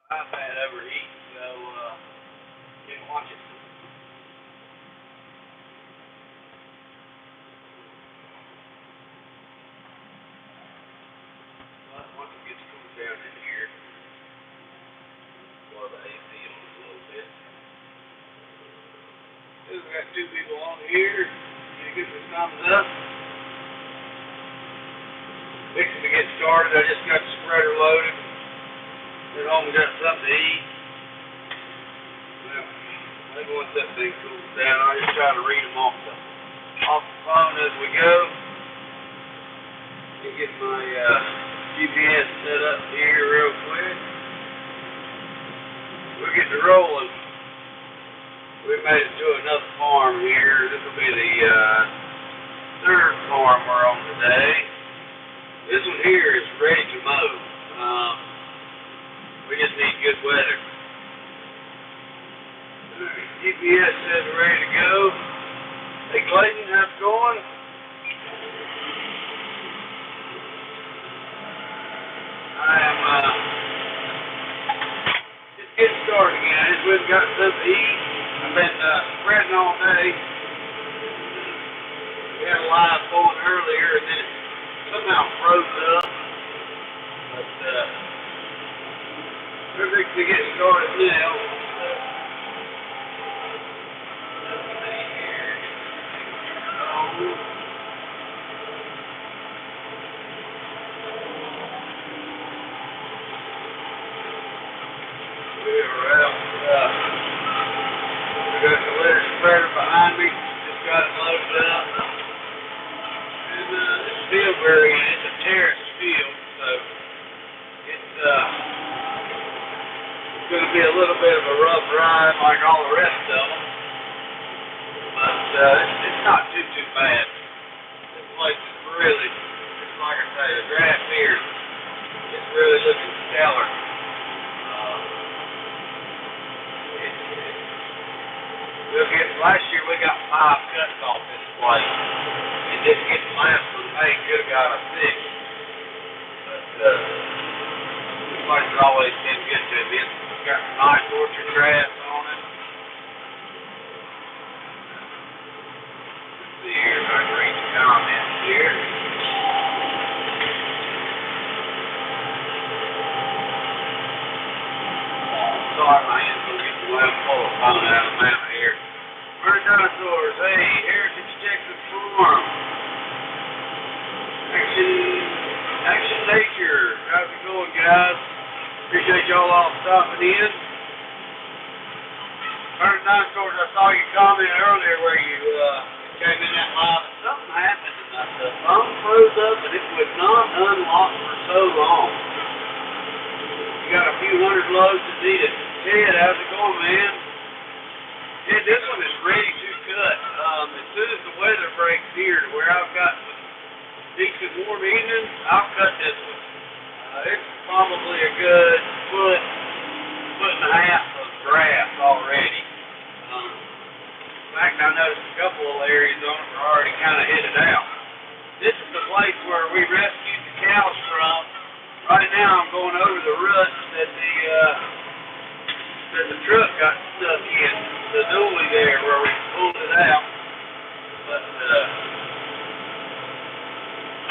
iPad overheat, so didn't watch it. But once it gets cooled down in here, blow the AC on it a little bit. We got two people on here. Can you give me a thumbs up? Fixing to get started. I just got the spreader loaded. At home, got something to eat. Well, maybe once that thing cools down, I'll just try to read them off the phone as we go. Let me get my GPS set up here real quick. We'll get to rolling. We made it to another farm here. This will be the third farm we're on today. This one here is ready to mow. We just need good weather. Alright, GPS says we're ready to go. Hey Clayton, how's it going? I am just getting started again. I just went and got something to eat. I've been spreading all day. We had a live going earlier and then it somehow froze up. But we're ready to get started now. Let's see here. We're out. We got the litter spreader behind me. Just got it loaded up. And this field we're in, it's a terrace field, so it's going to be a little bit of a rough ride like all the rest of them. But it's not too bad. This place is really, just like I say, the grass here is really looking stellar. Last year we got 5 cuts off this place. And this getting last one, May could have got a 6. But this place has always been good to me. It's got nice orchard grass on it. Let's see here if I can read the comments here. Sorry, my hand's going to get the left full of phone out of the mountain here. Bird dinosaurs, hey, Heritage Texas Farm. Action Nature, how's it going, guys? Appreciate y'all all stopping in. Bird dinosaurs, I saw your comment earlier where you came in that live and something happened and the phone froze up and it would not unlock for so long. You got a few hundred loads to need it. Ted, how's it going, man? Ted, this one is ready to cut. As soon as the weather breaks here to where I've got some decent warm evenings, I'll cut this one. It's probably a good foot and a half of grass already. In fact, I noticed a couple of areas on it are already kind of headed out. This is the place where we rescued the cows from. Right now I'm going over the ruts that the truck got stuck in, the dually there where we pulled it out. But,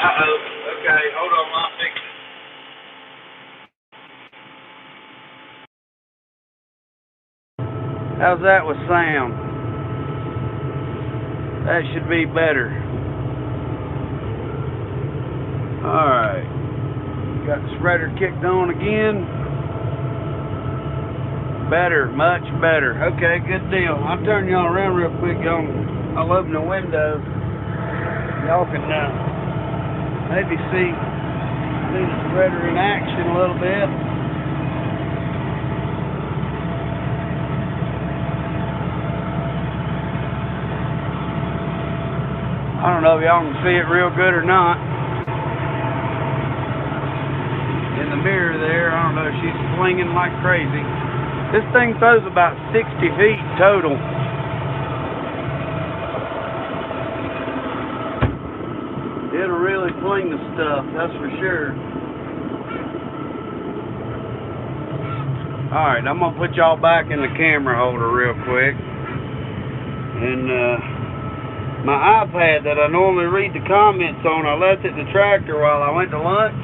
okay, hold on, I'll fix it. How's that with sound? That should be better. Alright. Got the spreader kicked on again. Better, much better. Okay, good deal. I'll turn y'all around real quick. I'll open the window. Y'all can maybe see the spreader in action a little bit. I don't know if y'all can see it real good or not. In the mirror there, I don't know, she's slinging like crazy. This thing throws about 60 feet total. It'll really fling the stuff, that's for sure. Alright, I'm gonna put y'all back in the camera holder real quick. And my iPad that I normally read the comments on, I left it in the tractor while I went to lunch,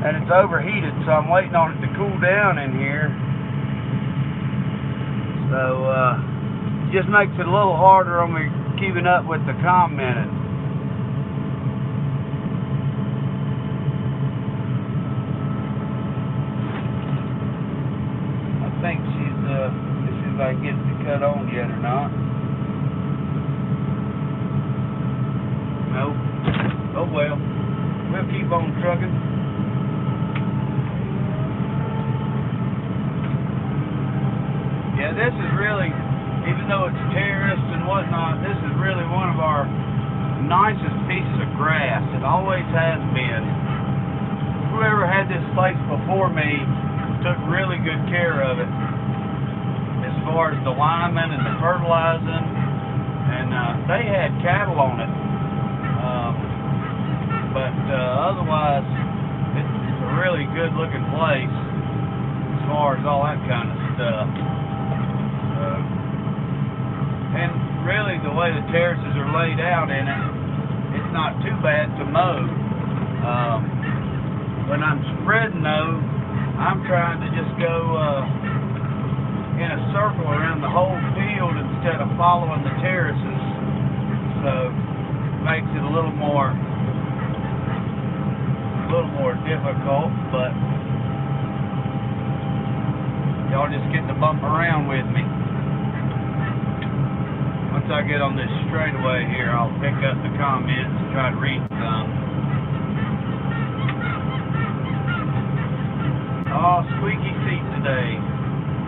and it's overheated, so I'm waiting on it to cool down in here. So it just makes it a little harder on me keeping up with the commenting. I think she's let's see if I can get it to cut on yet or not. Nope. Oh well. We'll keep on trucking. Yeah, this is really, even though it's terraced and whatnot, this is really one of our nicest pieces of grass. It always has been. Whoever had this place before me took really good care of it, as far as the liming and the fertilizing, and they had cattle on it, but otherwise it's a really good looking place as far as all that kind of stuff. And really the way the terraces are laid out in it, it's not too bad to mow. When I'm spreading though, I'm trying to just go in a circle around the whole field instead of following the terraces. So it makes it a little more difficult, but y'all just get to bump around with me. Once I get on this straightaway here, I'll pick up the comments and try to read some. Oh, squeaky seat today.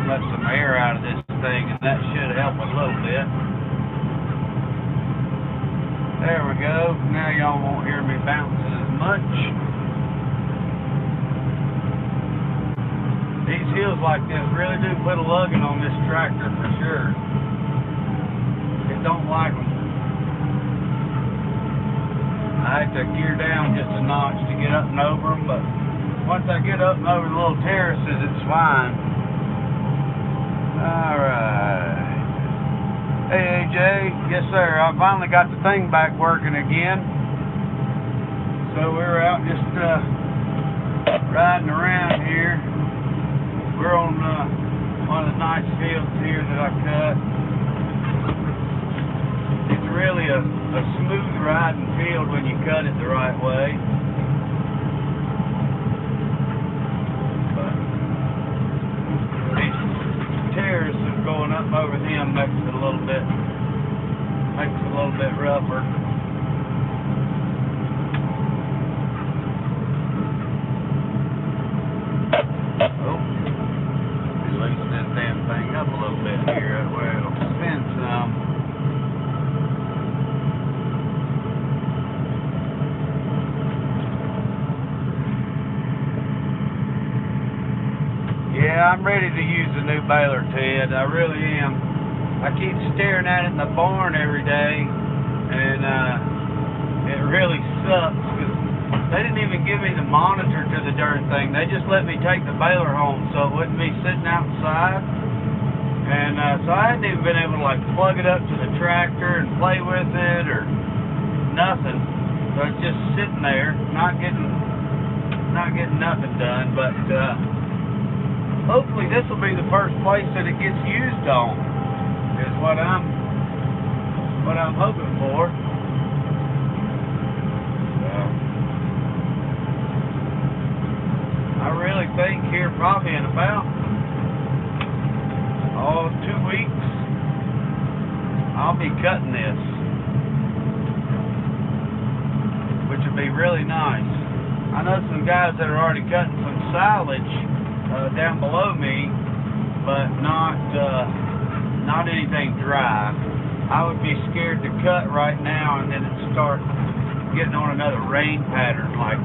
Let some air out of this thing, and that should help a little bit. There we go. Now y'all won't hear me bouncing as much. These hills like this really do put a lugging on this tractor for sure. It don't like them. I had to gear down just a notch to get up and over them, but once I get up and over the little terraces, it's fine. Alright. Hey, AJ. Yes, sir. I finally got the thing back working again. So we're out just riding around here. We're on one of the nice fields here that I cut. It's really a smooth riding field when you cut it the right way. But these terraces going up over them makes it a little bit rougher. Oh. Loosen this damn thing up a little bit here, that way it'll spin some. Yeah, I'm ready to use the new baler, Ted. I really am. I keep staring at it in the barn every day, and it really sucks because they didn't even give me the monitor to the darn thing. They just let me take the baler home so it wouldn't be sitting outside. And so I hadn't even been able to like plug it up to the tractor and play with it or nothing. So it's just sitting there, not getting nothing done. But hopefully this will be the first place that it gets used on. Is what I'm hoping for. I really think here probably in about 2 weeks I'll be cutting this, which would be really nice. I know some guys that are already cutting some silage down below me, but not anything dry. I would be scared to cut right now and then it start getting on another rain pattern like,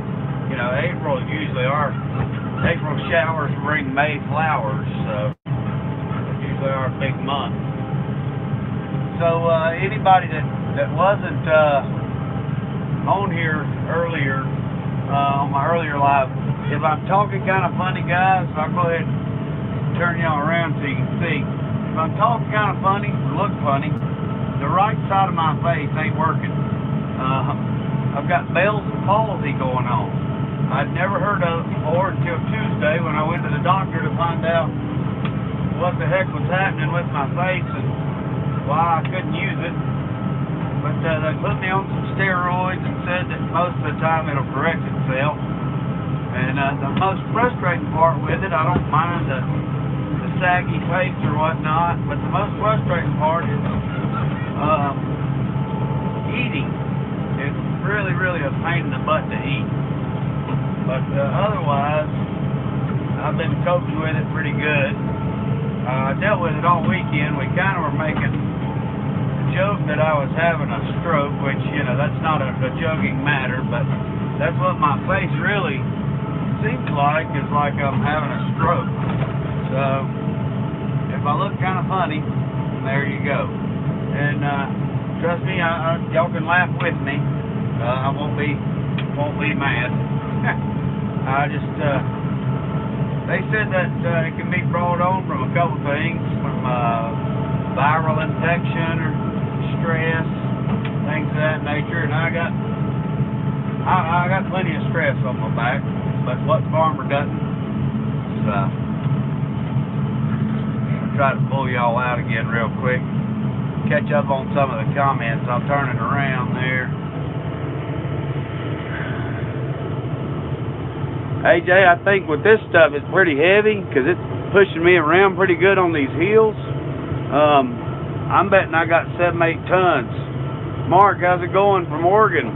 you know, April is usually April showers bring May flowers, so it's usually our big month. So anybody that wasn't on here earlier, on my earlier live, if I'm talking kind of funny, guys, I'll go ahead and turn y'all around so you can see. If I'm talking kind of funny, or look funny, the right side of my face ain't working. I've got Bell's palsy going on. I'd never heard of it before until Tuesday when I went to the doctor to find out what the heck was happening with my face and why I couldn't use it. But they put me on some steroids and said that most of the time it'll correct itself. And the most frustrating part with it, I don't mind the saggy face or whatnot, but the most frustrating part is eating. It's really, really a pain in the butt to eat. But otherwise, I've been coping with it pretty good. I dealt with it all weekend. We kind of were making a joke that I was having a stroke, which, you know, that's not a joking matter, but that's what my face really seems like, is like I'm having a stroke. So, if I look kind of funny, there you go. And trust me, y'all can laugh with me. I won't be mad. I just they said that it can be brought on from a couple things, from viral infection or stress, things of that nature. And I got plenty of stress on my back, but what farmer doesn't? So I'll try to pull y'all out again real quick. Catch up on some of the comments. I'll turn it around there. AJ, I think with this stuff it's pretty heavy because it's pushing me around pretty good on these heels. I'm betting I got 7-8 tons. Mark, how's it going from Oregon?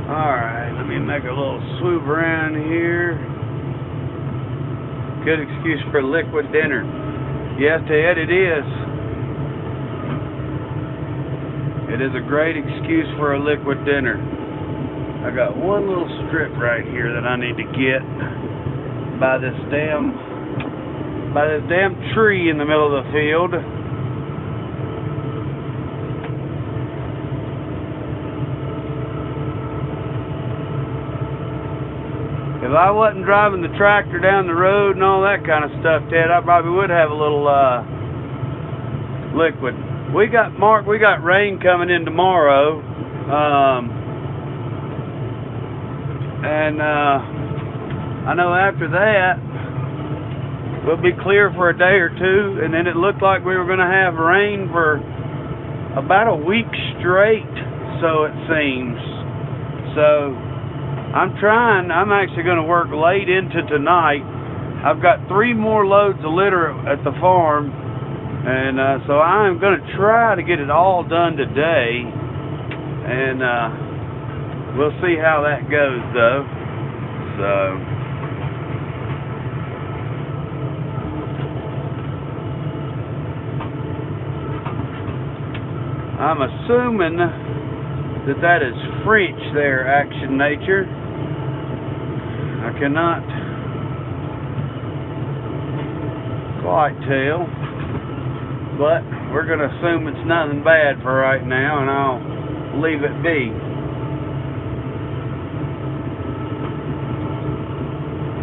Alright, let me make a little swoop around here. Good excuse for a liquid dinner. Yes, Ted, it is. It is a great excuse for a liquid dinner. I got one little strip right here that I need to get by this damn tree in the middle of the field. If I wasn't driving the tractor down the road and all that kind of stuff, Ted, I probably would have a little liquid. We got rain coming in tomorrow. And I know after that we'll be clear for a day or two, and then it looked like we were going to have rain for about a week straight, so it seems. So I'm actually going to work late into tonight. I've got 3 more loads of litter at the farm, and so I'm going to try to get it all done today, and we'll see how that goes, though. So I'm assuming that is French there, Action Nature. I cannot quite tell, but we're going to assume it's nothing bad for right now, and I'll leave it be.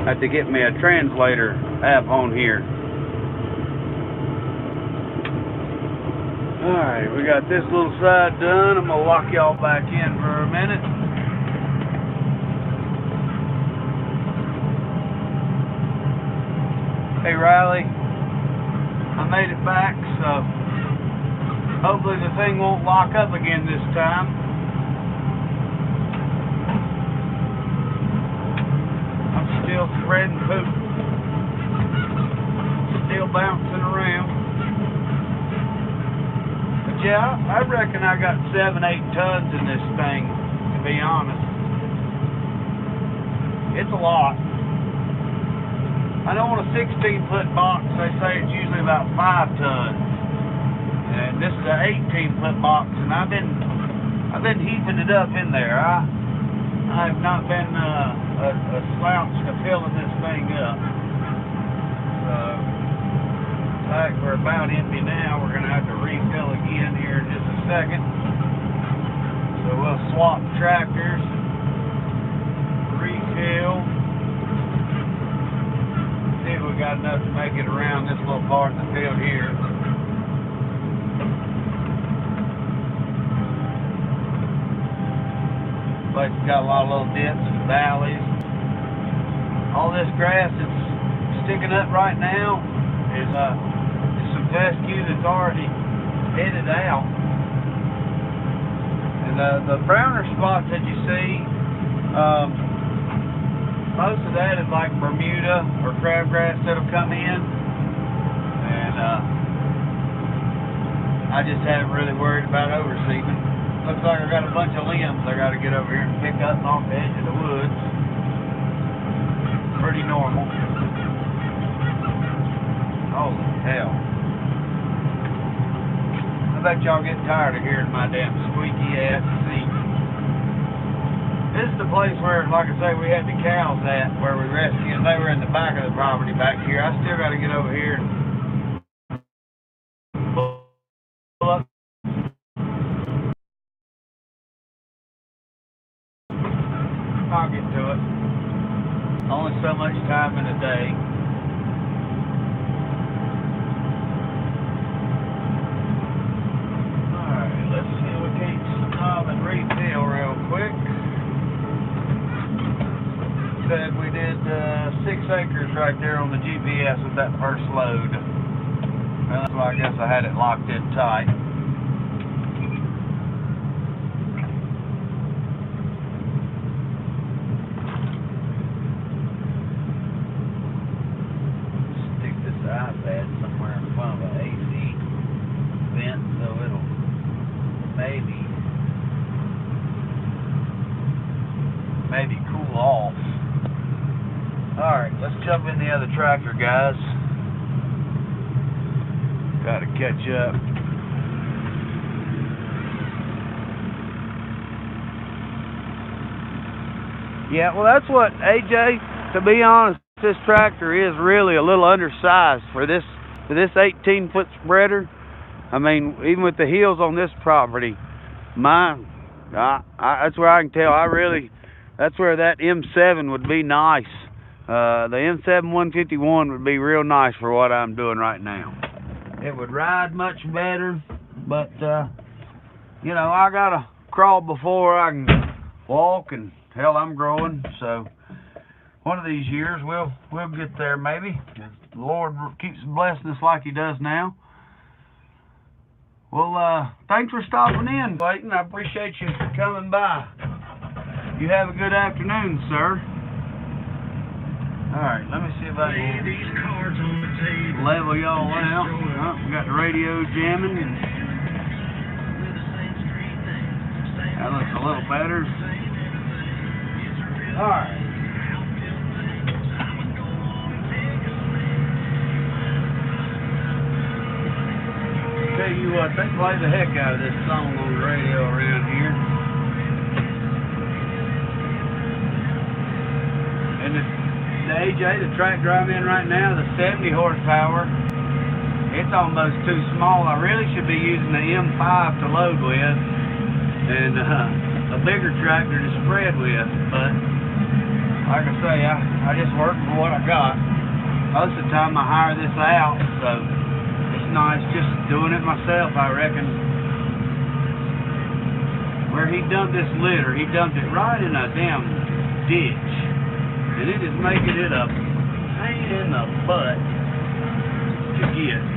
I had to get me a translator app on here. Alright, we got this little side done. I'm going to lock y'all back in for a minute. Hey Riley, I made it back, so hopefully the thing won't lock up again this time. I'm still spreading poop. Still bouncing around. But yeah, I reckon I got 7-8 tons in this thing, to be honest. It's a lot. I know on a 16-foot box, they say it's usually about 5 tons. And this is an 18-foot box, and I've been heaping it up in there. I have not been a slouch to filling this thing up. So, in fact, we're about empty now. We're going to have to refill again here in just a second. So we'll swap tractors, refill. far as the field here. Place has got a lot of little dips and valleys. All this grass that's sticking up right now is some fescue that's already headed out. And the browner spots that you see, most of that is like Bermuda or crabgrass that'll come in. And I just haven't really worried about overseeding. Looks like I got a bunch of limbs I got to get over here and pick up off the edge of the woods. Pretty normal. Holy hell. I bet y'all get tired of hearing my damn squeaky ass seat. This is the place where, like I say, we had the cows at, where we rescued. They were in the back of the property back here. I still got to get over here and pull up. I'll get to it. Only so much time in a day. Alright, let's see if we can't stop and refill real quick. Said we did 6 acres right there on the GPS with that first load. Well, that's why I guess I had it locked in tight. iPad somewhere in front of an AC vent, so it'll maybe cool off. Alright, let's jump in the other tractor, guys. Gotta catch up. Yeah, well, that's what, AJ, to be honest, this tractor is really a little undersized for this 18-foot spreader. I mean, even with the hills on this property, that's where I can tell. That's where that M7 would be nice. The M7 151 would be real nice for what I'm doing right now. It would ride much better, but you know, I gotta crawl before I can walk, and hell, I'm growing, so. One of these years, we'll get there, maybe. The Lord keeps blessing us like He does now. Well, thanks for stopping in, Clayton. I appreciate you coming by. You have a good afternoon, sir. All right, let me see if I can level y'all out. Oh, we got the radio jamming. That looks a little better. All right. Tell you what, they play the heck out of this song on the radio around here. And the AJ, the tractor I'm in right now, the 70 horsepower, it's almost too small. I really should be using the M5 to load with, and a bigger tractor to spread with. But like I say, I just work for what I got. Most of the time I hire this out, so nice just doing it myself, I reckon. Where he dumped this litter, he dumped it right in a damn ditch, and it is making it a pain in the butt to get.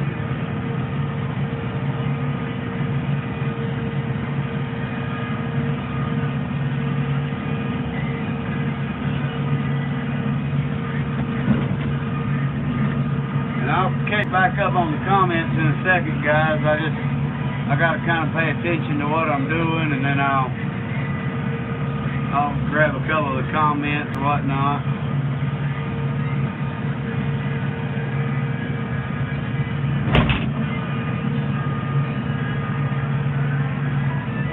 I'll catch back up on the comments in a second, guys. I gotta kind of pay attention to what I'm doing, and then I'll grab a couple of the comments or whatnot.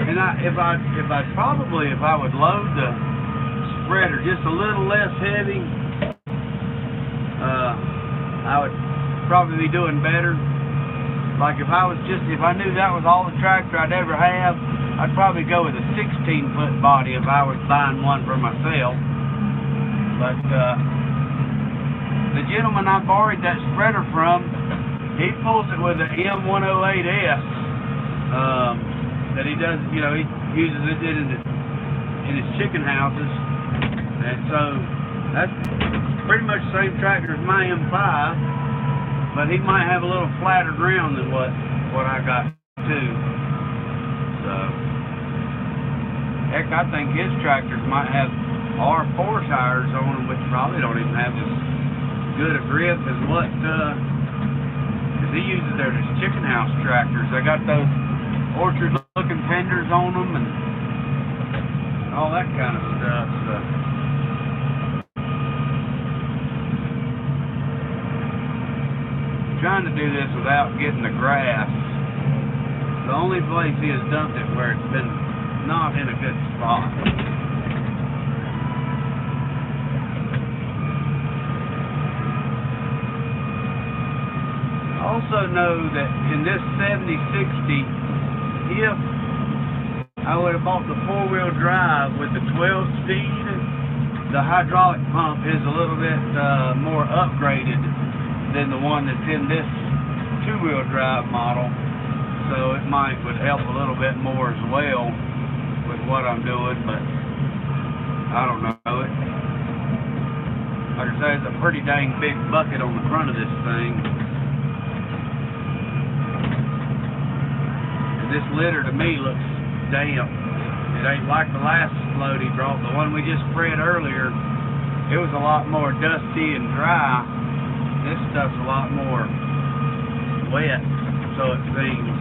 And if I would load the spreader just a little less heavy, I would probably be doing better. Like if I knew that was all the tractor I'd ever have, I'd probably go with a 16-foot body if I was buying one for myself. But the gentleman I borrowed that spreader from, He pulls it with the M108S that he does, you know, he uses it in his chicken houses. And so that's pretty much the same tractor as my M5, but he might have a little flatter ground than what I got too. So, heck, I think his tractors might have R4 tires on them, which probably don't even have as good a grip as what, because he uses their chicken house tractors. They got those orchard-looking fenders on them and all that kind of stuff. So. I'm trying to do this without getting the grass. The only place he has dumped it where it's been not in a good spot. I also know that in this 7060, if I would have bought the 4-wheel drive with the 12-speed, the hydraulic pump is a little bit more upgraded than the one that's in this 2-wheel drive model. So it would help a little bit more as well with what I'm doing, but I don't know. Like I say, it's a pretty dang big bucket on the front of this thing. This litter to me looks damp. It ain't like the last load he brought. The one we just spread earlier, it was a lot more dusty and dry. This stuff's a lot more wet, so it seems.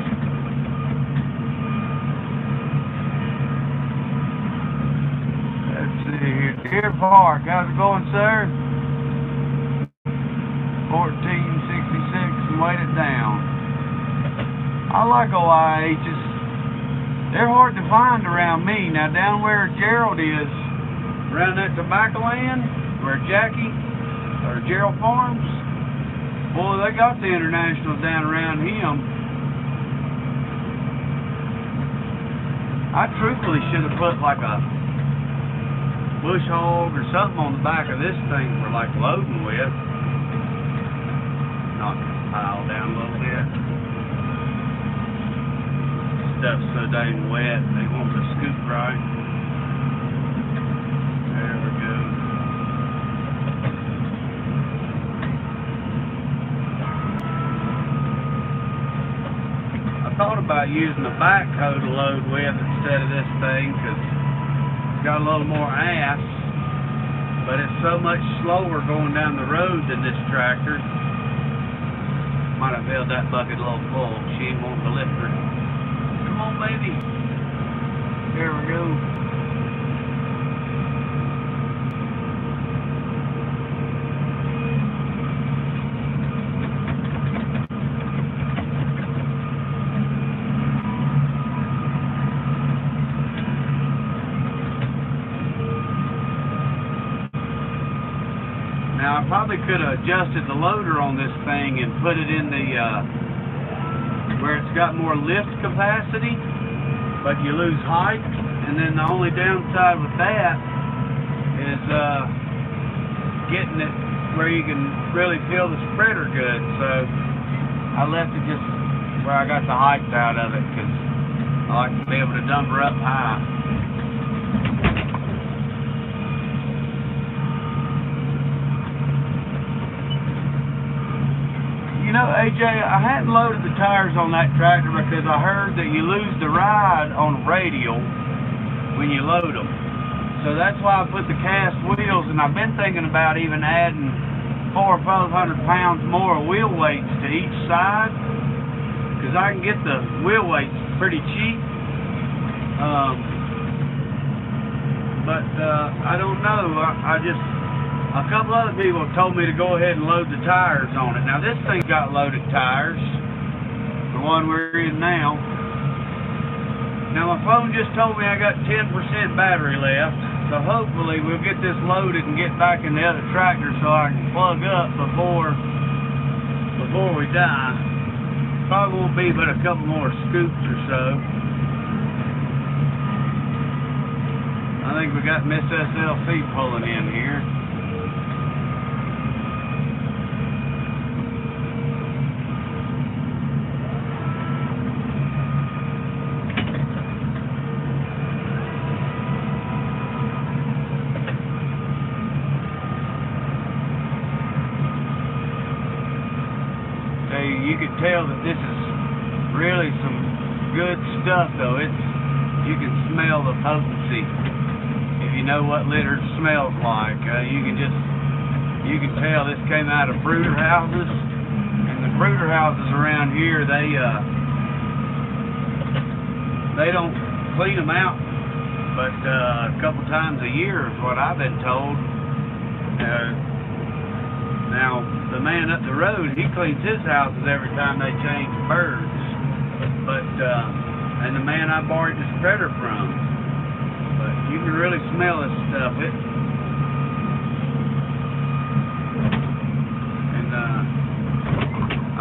Let's see here. Deer Park, how's it going, sir? 1466 and weight it down. I like OIHs. They're hard to find around me. Now down where Gerald is, around that tobacco land, where Jackie, or Gerald Farms, boy, they got the internationals down around him. I truthfully should have put like a bush hog or something on the back of this thing for like loading with. Knock the pile down a little bit. Stuff's so dang wet, they want to scoop right. There we go. I thought about using a backhoe to load with instead of this thing, because it's got a little more ass, but it's so much slower going down the road than this tractor. Might have filled that bucket a little full. She ain't wanting to lift her. Come on, baby. There we go. Now, I probably could have adjusted the loader on this thing and put it in the where it's got more lift capacity, but you lose height. And then the only downside with that is getting it where you can really feel the spreader good. So I left it just where I got the height out of it, because I like to be able to dump her up high. You know, AJ, I hadn't loaded the tires on that tractor because I heard that you lose the ride on radial when you load them. So that's why I put the cast wheels, and I've been thinking about even adding 400 or 500 pounds more wheel weights to each side, because I can get the wheel weights pretty cheap. But I don't know. A couple other people have told me to go ahead and load the tires on it. Now this thing's got loaded tires, the one we're in now. Now my phone just told me I got 10% battery left, so hopefully we'll get this loaded and get back in the other tractor so I can plug up before we die. Probably won't be but a couple more scoops or so. I think we got Miss SLC pulling in here. tell that this is really some good stuff, though. You can smell the potency. If you know what litter smells like, you can tell this came out of brooder houses, and the brooder houses around here, they don't clean them out, but a couple times a year is what I've been told. Now the man up the road, he cleans his houses every time they change birds, but and the man I borrowed the spreader from, but you can really smell this stuff.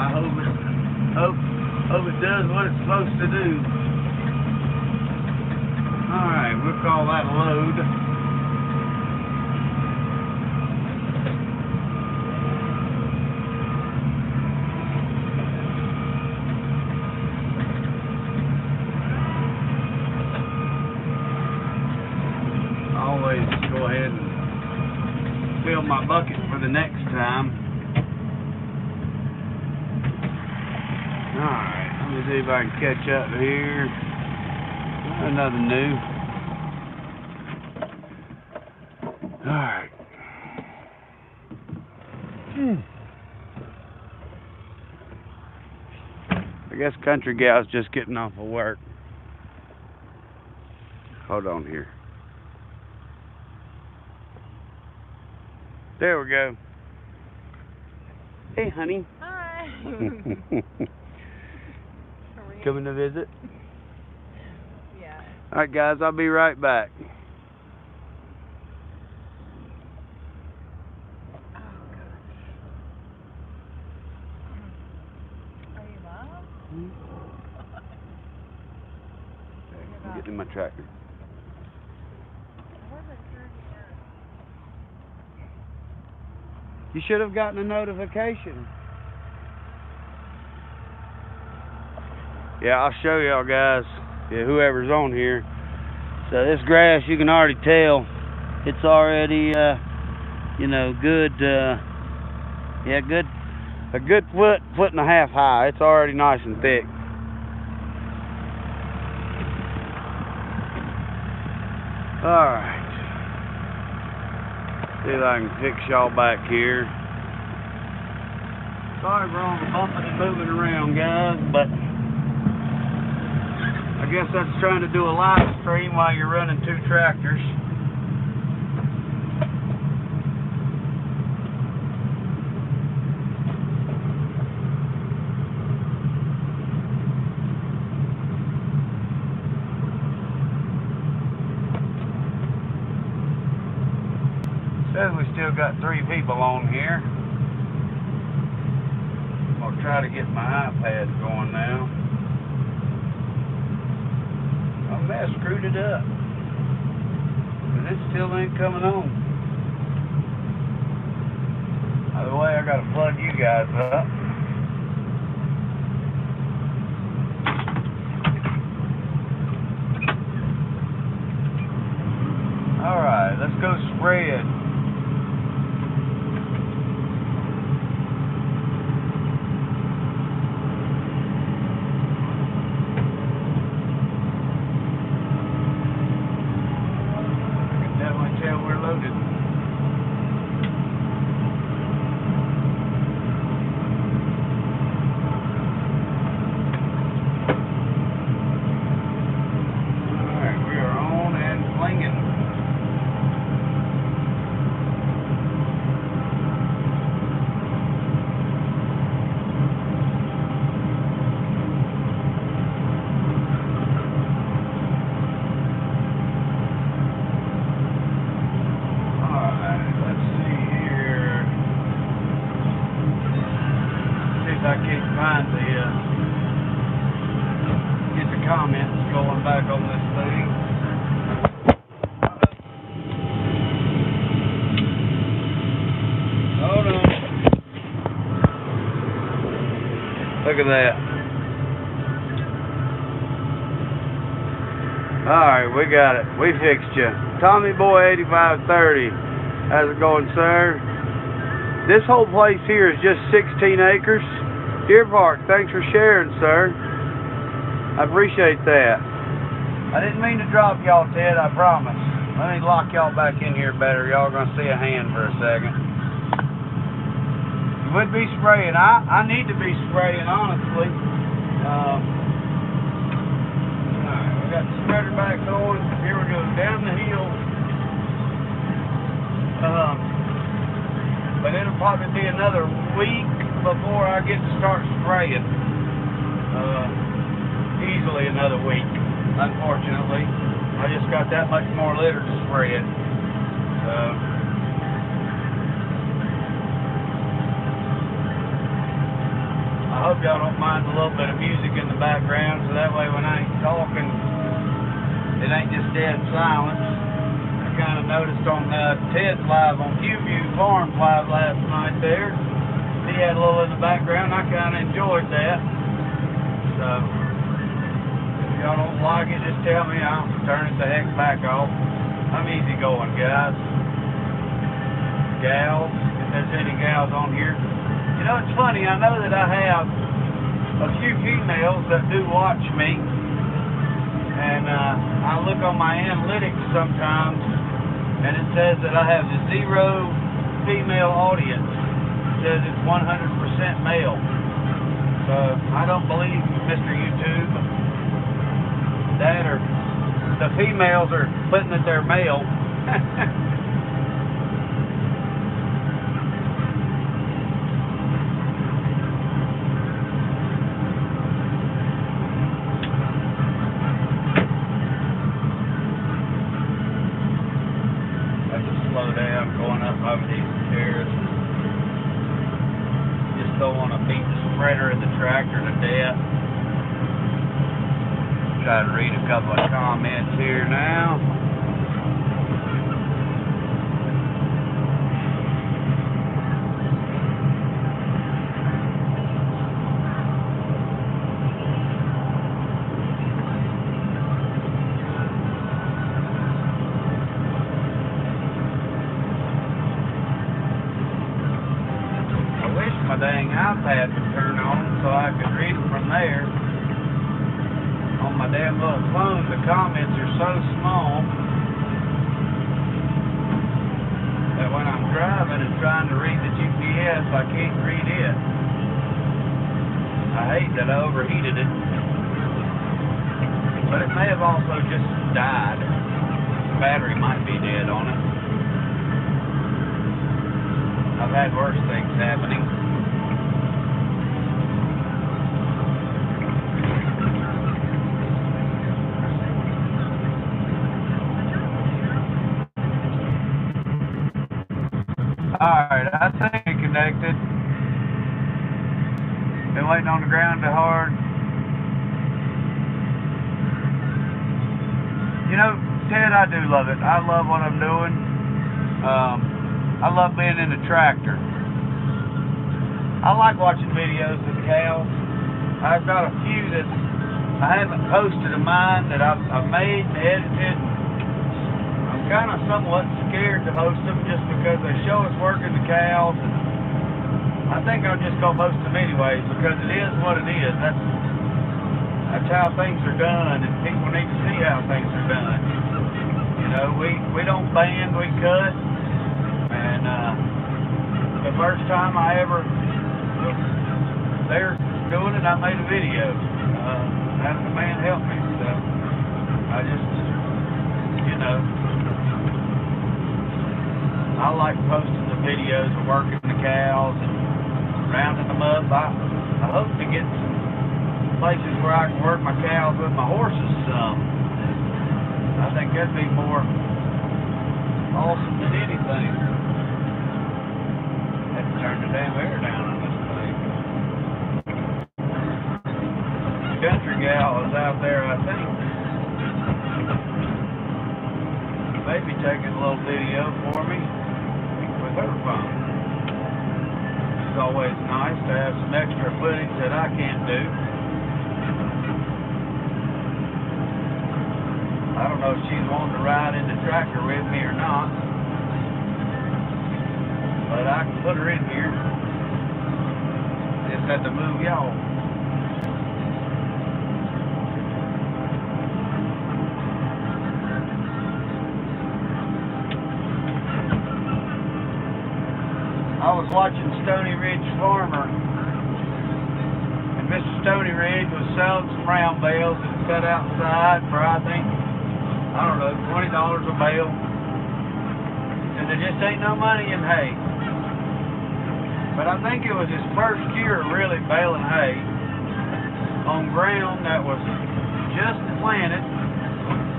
I hope it does what it's supposed to do. Alright, we'll call that a load. Always go ahead and fill my bucket for the next time. Alright, let me see if I can catch up here. Another new. Alright. I guess country gal's just getting off of work. Hold on here. There we go. Hey, honey. Hi. Coming to visit? Yeah. Alright guys, I'll be right back. Oh gosh. Are you mom? I'm getting in my tractor. I wasn't sure You should have gotten a notification. Yeah, I'll show y'all guys. Yeah, whoever's on here. So this grass, you can already tell it's already, you know, good. Yeah, a good foot and a half high. It's already nice and thick. All right. See if I can fix y'all back here. Sorry for all the bumping and moving around, guys, but I guess that's trying to do a live stream while you're running two tractors. Says we still got 3 people on here. I'll try to get my iPad going now. I may have screwed it up, but it still ain't coming on. By the way, I gotta plug you guys up. Alright, let's go spread. I can't find get the comments going back on this thing. Hold on. Look at that. Alright, we got it. We fixed you. Tommy Boy 8530. How's it going, sir? This whole place here is just 16 acres. Deer Park, thanks for sharing, sir. I appreciate that. I didn't mean to drop y'all, Ted, I promise. Let me lock y'all back in here better. Y'all gonna see a hand for a second. You would be spraying. I need to be spraying, honestly. Alright, we got the spreader back going. Here we go, down the hill. But it'll probably be another week before I get to start spraying. Easily another week, unfortunately. I just got that much more litter to spray it. I hope y'all don't mind a little bit of music in the background, so that way when I ain't talking, it ain't just dead silence. I kind of noticed on Ted's live on QView Farms live last night there, he had a little in the background. I kind of enjoyed that. So, if y'all don't like it, just tell me. I'll turn it the heck back off. I'm easy going, guys. Gals, if there's any gals on here. You know, it's funny, I know that I have a few females that do watch me, and I look on my analytics sometimes, and it says that I have 0 female audience. It says it's 100% male. So, I don't believe Mr. YouTube that, or the females are putting that they're male. Slow down going up over these stairs. Just don't want to beat the spreader of the tractor to death. Try to read a couple of comments here now. My dang iPad would turn on so I could read them from there. On my damn little phone, the comments are so small that when I'm driving and trying to read the GPS, I can't read it. I hate that I overheated it. But it may have also just died. The battery might be dead on it. I've had worse things happening. Alright, I think it connected. Been waiting on the ground too hard. You know, Ted, I do love it. I love what I'm doing. I love being in the tractor. I like watching videos of cows. I've got a few that I haven't posted of mine that I've made and edited. I'm kind of somewhat scared to post them just because they show us working the cows. And I think I'm just going to post them anyways because it is what it is. That's how things are done, and people need to see how things are done. You know, we don't band, we cut. And the first time I ever was there doing it, I made a video. Having a man help me, so I just, you know, I like posting the videos of working the cows and rounding them up. I hope to get some places where I can work my cows with my horses some. I think that'd be more awesome than anything. Had to turn the damn air down on this thing. The country gal is out there, I think. Maybe taking a little video for me with her phone. It's always nice to have some extra footage that I can't do. I don't know if she's wanting to ride in the tractor with me or not, but I can put her in here. just had to move y'all. I was watching Stony Ridge Farmer, and Mr. Stony Ridge was selling some round bales that he set outside for, I think, I don't know, $20 a bale. And there just ain't no money in hay. But I think it was his first year really baling hay on ground that was just planted,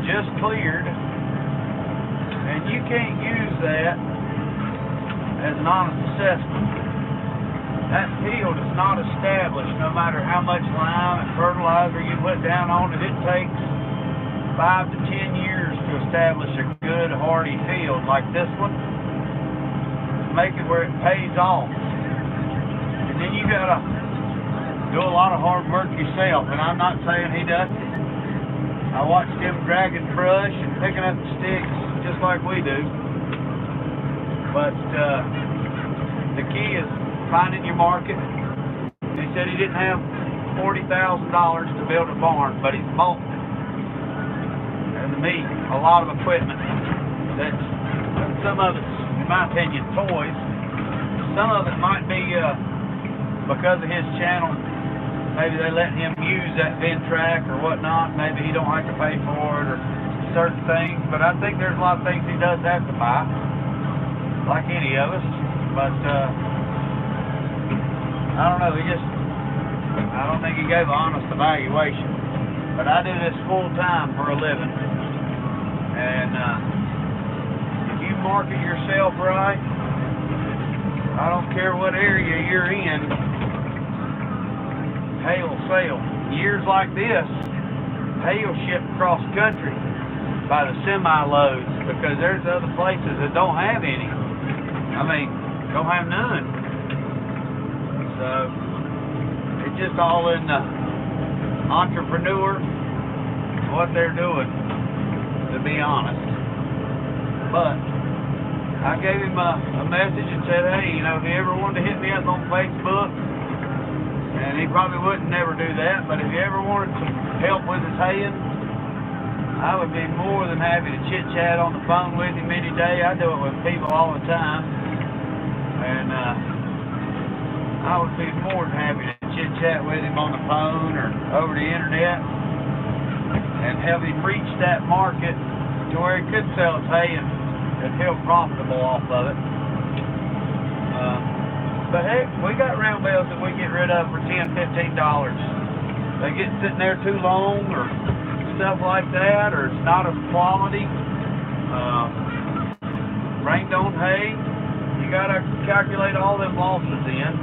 just cleared, and you can't use that as an honest assessment. That field is not established no matter how much lime and fertilizer you put down on it. It takes 5 to 10 years to establish a good hardy field like this one, to make it where it pays off. And then you gotta do a lot of hard work yourself, and I'm not saying he doesn't. I watched him dragging brush and picking up the sticks just like we do. But the key is finding your market. He said he didn't have $40,000 to build a barn, but he's bought, and to me, a lot of equipment that's, some of it's, in my opinion, toys. Some of it might be because of his channel. Maybe they let him use that bin track or whatnot. Maybe he don't like to pay for it or certain things. But I think there's a lot of things he does have to buy, like any of us. But I don't know, I don't think he gave an honest evaluation. But I do this full time for a living. And if you market yourself right, I don't care what area you're in, hay will sell. Years like this, hay will ship across country by the semi-loads, because there's other places that don't have any. I mean, don't have none. So, it's just all in the entrepreneur, what they're doing, to be honest. But I gave him a message and said, hey, you know, if he ever wanted to hit me up on Facebook, and he probably wouldn't never do that, but if he ever wanted some help with his haying, I would be more than happy to chit-chat on the phone with him any day. I do it with people all the time. And I would be more than happy to chit-chat with him on the phone or over the internet and help him reach that market to where he could sell his hay and feel profitable off of it. But heck, we got round bales that we get rid of for $10, $15. They get sitting there too long or stuff like that, or it's not of quality. Rained on hay. You gotta calculate all them losses in.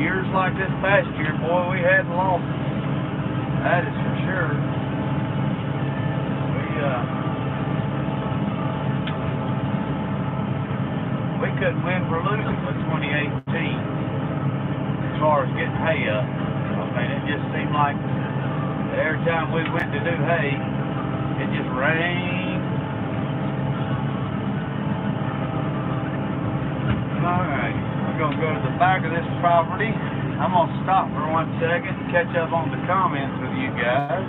Years like this past year, boy, we had losses. That is for sure. We couldn't win for losing with 2018 as far as getting hay up. I mean, it just seemed like every time we went to do hay, it just rained. Alright, we're going to go to the back of this property. I'm going to stop for 1 second and catch up on the comments with you guys.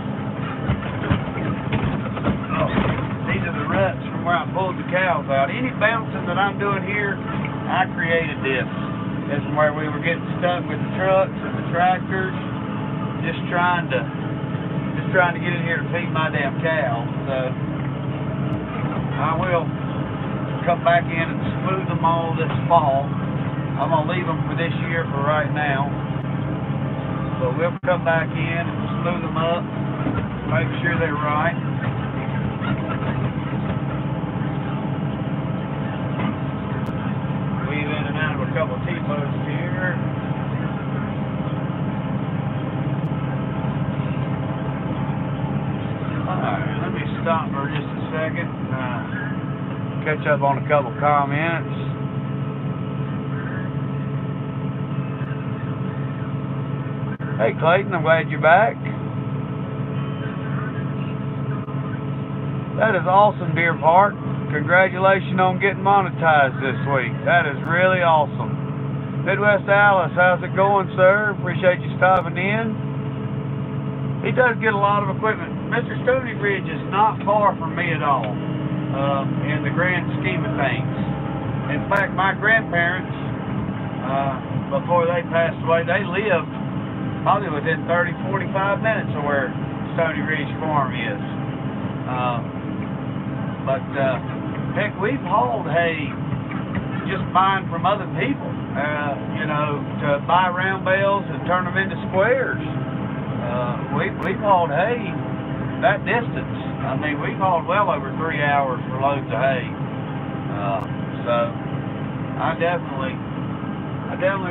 Oh, these are the ruts from where I pulled the cows out. Any bouncing that I'm doing here, I created this. This is where we were getting stuck with the trucks and the tractors, just trying to get in here to feed my damn cows. So I will come back in and smooth them all this fall. I'm gonna leave them for this year for right now, but we'll come back in and smooth them up, make sure they're right. Weave in and out of a couple of T-posts here. Alright, let me stop for just a second. Catch up on a couple comments. Hey Clayton, I'm glad you're back. That is awesome, Deer Park. Congratulations on getting monetized this week. That is really awesome. Midwest Alice, how's it going, sir? Appreciate you stopping in. He does get a lot of equipment. Mr. Stony Ridge is not far from me at all, in the grand scheme of things. In fact, my grandparents, before they passed away, they lived probably within 30, 45 minutes of where Stony Ridge Farm is. Heck, we've hauled hay just buying from other people, you know, to buy round bales and turn them into squares. We've hauled hay that distance. I mean, we've hauled well over 3 hours for loads of hay. So I definitely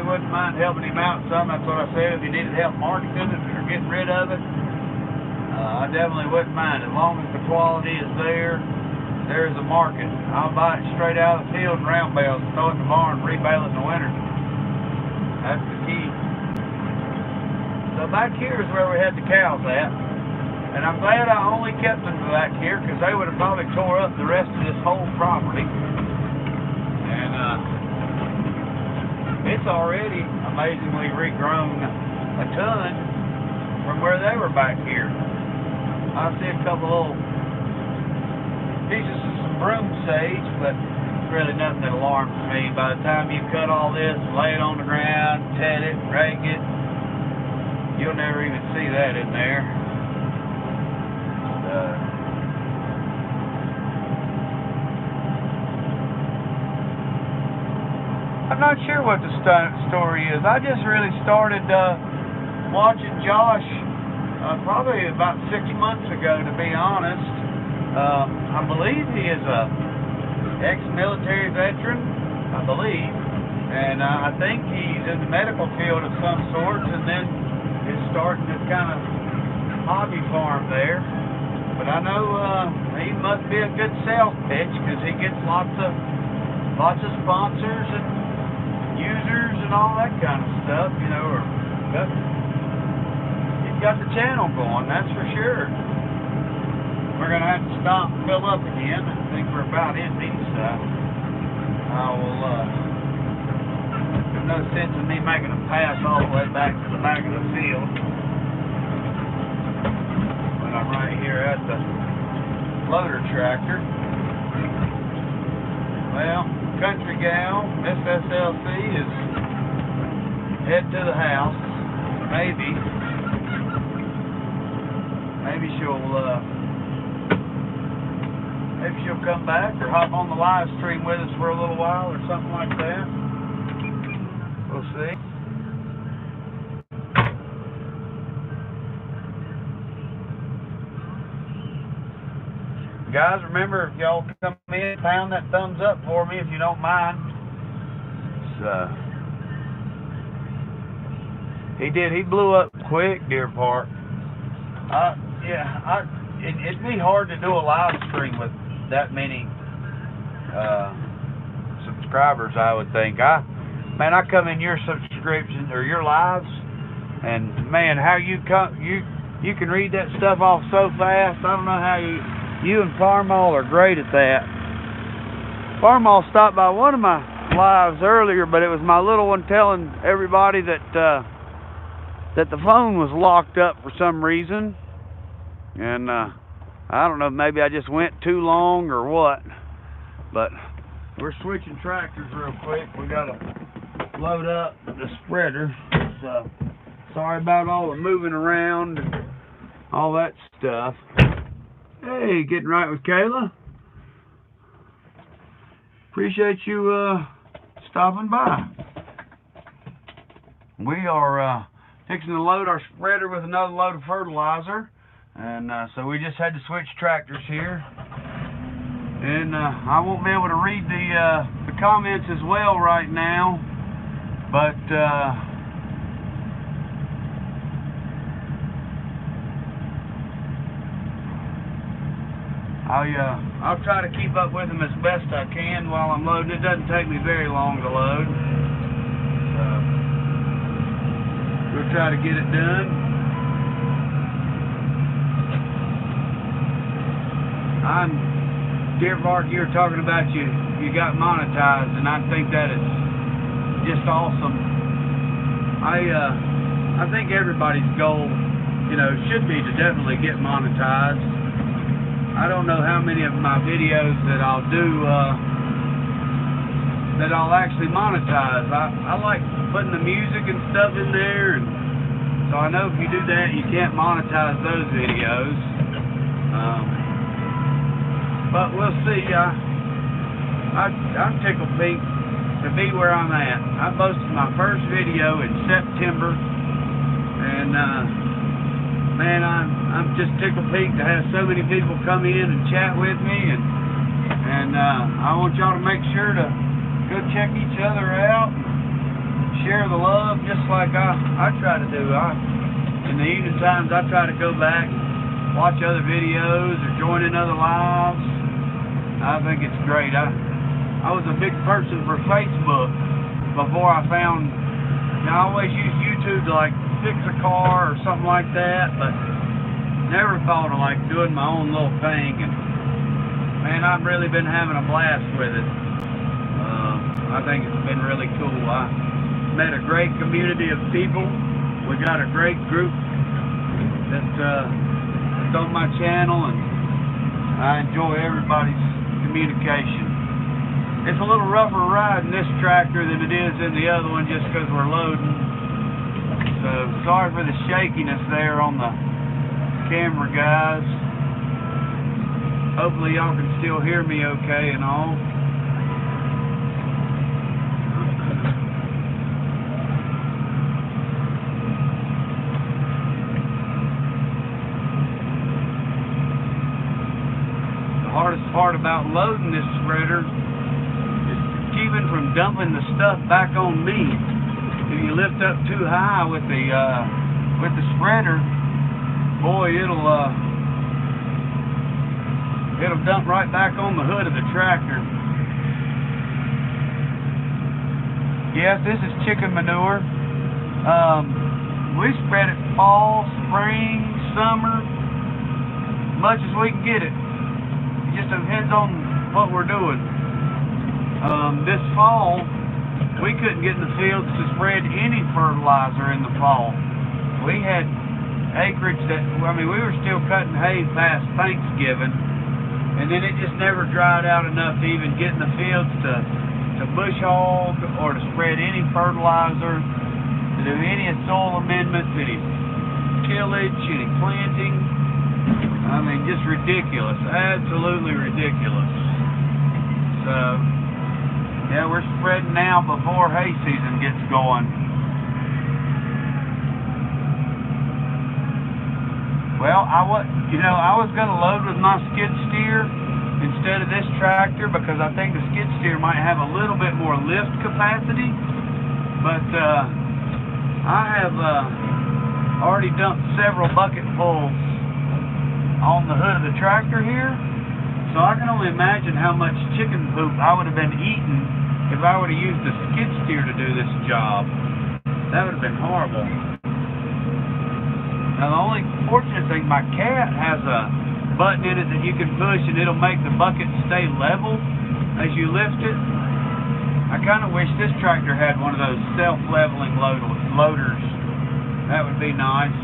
wouldn't mind helping him out some. That's what I said. If he needed help marketing it or getting rid of it, I definitely wouldn't mind. As long as the quality is there, there's a market. I'll buy it straight out of the field in round bales, throw it in the barn, rebale it in the winter. That's the key. So back here is where we had the cows at. And I'm glad I only kept them back here, because they would have probably tore up the rest of this whole property. And it's already amazingly regrown a ton from where they were back here. I see a couple little pieces of some broom sage, but it's really nothing that alarms me. By the time you cut all this, lay it on the ground, ted it, rake it, you'll never even see that in there. I'm not sure what the story is. I just really started watching Josh probably about 6 months ago, to be honest. I believe he is a ex-military veteran, I believe, and I think he's in the medical field of some sort, and then is starting this kind of hobby farm there. But I know he must be a good sales pitch, because he gets lots of sponsors and users and all that kind of stuff, you know. He's got the channel going, that's for sure. We're going to have to stop and fill up again. I think we're about empty, so I will, there's no sense in me making a pass all the way back to the back of the field when I'm right here at the loader tractor. Well, country gal, Miss SLC, is head to the house. Maybe she'll come back or hop on the live stream with us for a little while or something like that. We'll see. Guys, remember, if y'all come in, pound that thumbs up for me if you don't mind. He blew up quick, Deer Park. It'd be hard to do a live stream with that many subscribers, I would think. I come in your subscriptions or your lives, and man, how you can read that stuff off so fast. I don't know how you and Farmall are great at that. Farmall stopped by one of my lives earlier, but it was my little one telling everybody that the phone was locked up for some reason. And I don't know, maybe I just went too long or what. But we're switching tractors real quick. We gotta load up the spreader. So sorry about all the moving around and all that stuff. Hey, getting right with Kayla. Appreciate you stopping by. We are fixing to load our spreader with another load of fertilizer, and so we just had to switch tractors here. And I won't be able to read the comments as well right now, but I'll try to keep up with them as best I can while I'm loading. It doesn't take me very long to load, so we'll try to get it done. Deer Park, you were talking about you got monetized, and I think that is just awesome. I think everybody's goal, should be to definitely get monetized. I don't know how many of my videos that I'll do that I'll actually monetize. I like putting the music and stuff in there, and so I know if you do that, you can't monetize those videos. But we'll see. I'm tickled pink to be where I'm at. I posted my first video in September, and man, I'm just tickled pink to have so many people come in and chat with me, and I want y'all to make sure to go check each other out, and share the love, just like I try to do. In the evening times, I try to go back and watch other videos or join in other lives. I think it's great. I was a big person for Facebook before I found. I always used YouTube to like fix a car or something like that, but never thought of like doing my own little thing. And man, I've really been having a blast with it. I think it's been really cool. I met a great community of people. We got a great group that's on my channel, and I enjoy everybody's communication. It's a little rougher ride in this tractor than it is in the other one, just because we're loading. So sorry for the shakiness there on the camera, guys. Hopefully y'all can still hear me okay and all. The hardest part about loading this spreader is keeping from dumping the stuff back on me. If you lift up too high with the spreader, boy, it'll dump right back on the hood of the tractor. Yes, this is chicken manure. We spread it fall, spring, summer, much as we can get it. It just depends on what we're doing. This fall, we couldn't get in the fields to spread any fertilizer in the fall. We had acreage that, we were still cutting hay past Thanksgiving, and then it just never dried out enough to even get in the fields to bush hog or to spread any fertilizer, to do any soil amendments, any tillage, any planting. Just ridiculous. Absolutely ridiculous. So, yeah, we're spreading now before hay season gets going. Well, I was going to load with my skid steer instead of this tractor because I think the skid steer might have a little bit more lift capacity. But I have already dumped several bucketfuls on the hood of the tractor here. So I can only imagine how much chicken poop I would have been eating if I would have used the skid steer to do this job. That would have been horrible. Now the only fortunate thing, my cat has a button in it that you can push and it'll make the bucket stay level as you lift it. I kind of wish this tractor had one of those self-leveling loaders. That would be nice.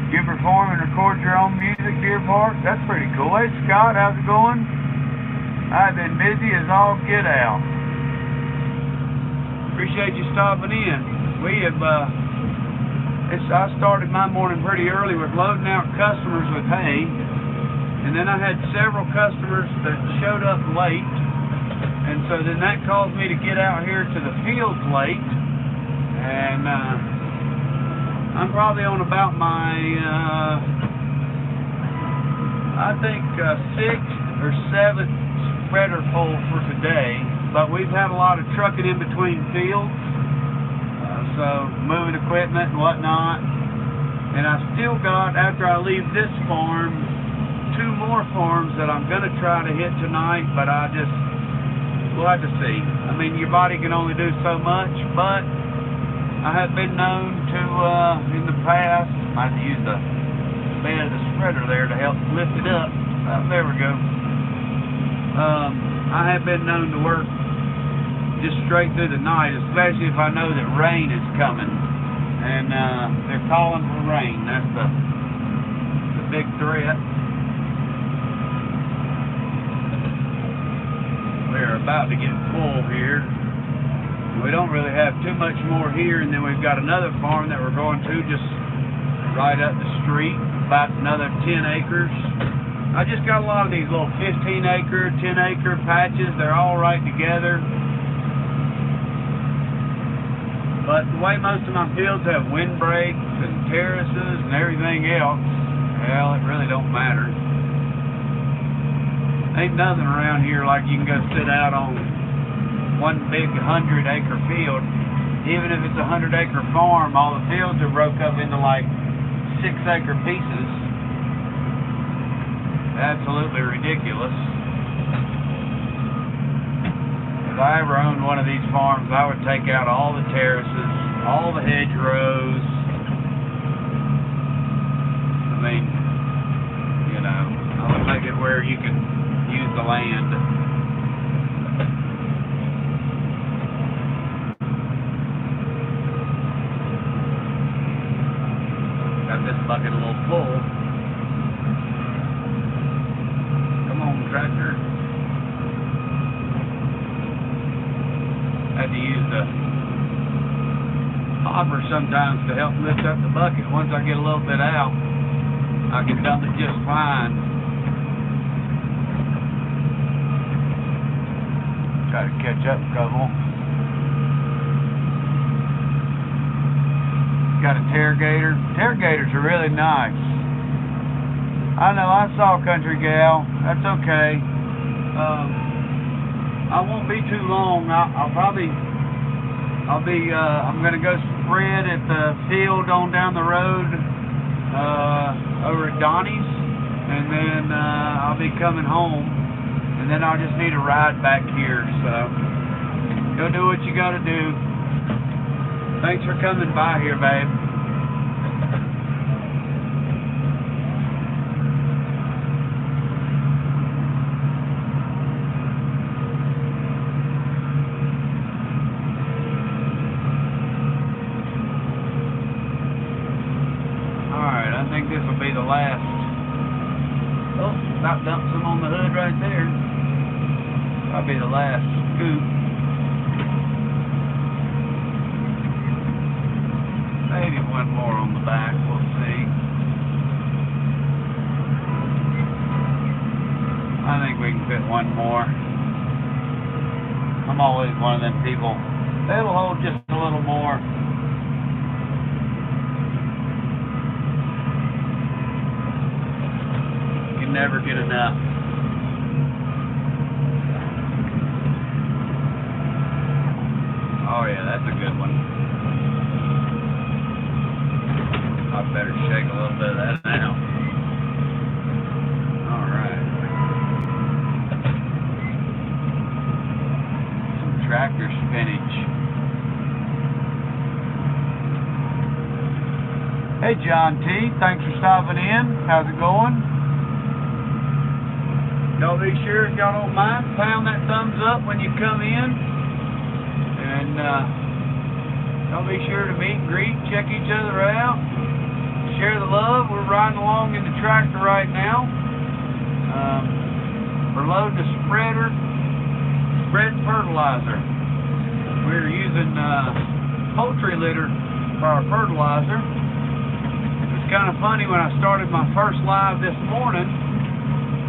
You perform and record your own music, Deer Park? That's pretty cool. Hey Scott, how's it going? I've been busy as all get out. Appreciate you stopping in. We have, I started my morning pretty early with loading out customers with hay, and then I had several customers that showed up late, and so then that caused me to get out here to the fields late, and I'm probably on about my, I think 6th or 7th spreader full for today, but we've had a lot of trucking in between fields, so moving equipment and whatnot, and I've still got, after I leave this farm, 2 more farms that I'm going to try to hit tonight, but we'll have to see. Your body can only do so much, but I have been known to in the past. Might have to use the bed of the spreader there to help lift it up. There we go. I have been known to work just straight through the night, especially if I know that rain is coming. And they're calling for rain. That's the big threat. We're about to get full here. We don't really have too much more here, and then we've got another farm that we're going to just right up the street, about another 10 acres. I just got a lot of these little 15-acre, 10-acre patches. They're all right together. But the way most of my fields have windbreaks and terraces and everything else, well, it really don't matter. Ain't nothing around here like you can go sit out on one big 100-acre field. Even if it's a 100-acre farm, all the fields are broke up into like 6-acre pieces. Absolutely ridiculous. If I ever owned one of these farms, I would take out all the terraces, all the hedgerows. I mean, you know, I would make it where you can use the land. Got this bucket a little full. Come on, tractor. Had to use the hopper sometimes to help lift up the bucket. Once I get a little bit out, I can dump it just fine. Try to catch up a couple. Got a tarrigator. Tarrigators are really nice. I know, I saw a country gal. That's okay. I won't be too long. I'm gonna go spread at the field on down the road over at Donnie's, and then I'll be coming home, and then I'll just need a ride back here. So go do what you gotta do. Thanks for coming by here, babe. Alright, I think this will be the last. Oh, about dumped some on the hood right there. That'll be the last scoop. Maybe one more on the back, we'll see. I think we can fit one more. I'm always one of them people. It'll hold just a little more. You never get enough. Oh yeah, that's a good one. I better shake a little bit of that now. Alright. Some tractor spinach. Hey John T, thanks for stopping in. How's it going? Y'all be sure, if y'all don't mind, pound that thumbs up when you come in. And y'all be sure to meet, greet, check each other out. Share the love. We're riding along in the tractor right now. We're loading the spreader, spread fertilizer. We're using poultry litter for our fertilizer. It was kind of funny when I started my first live this morning.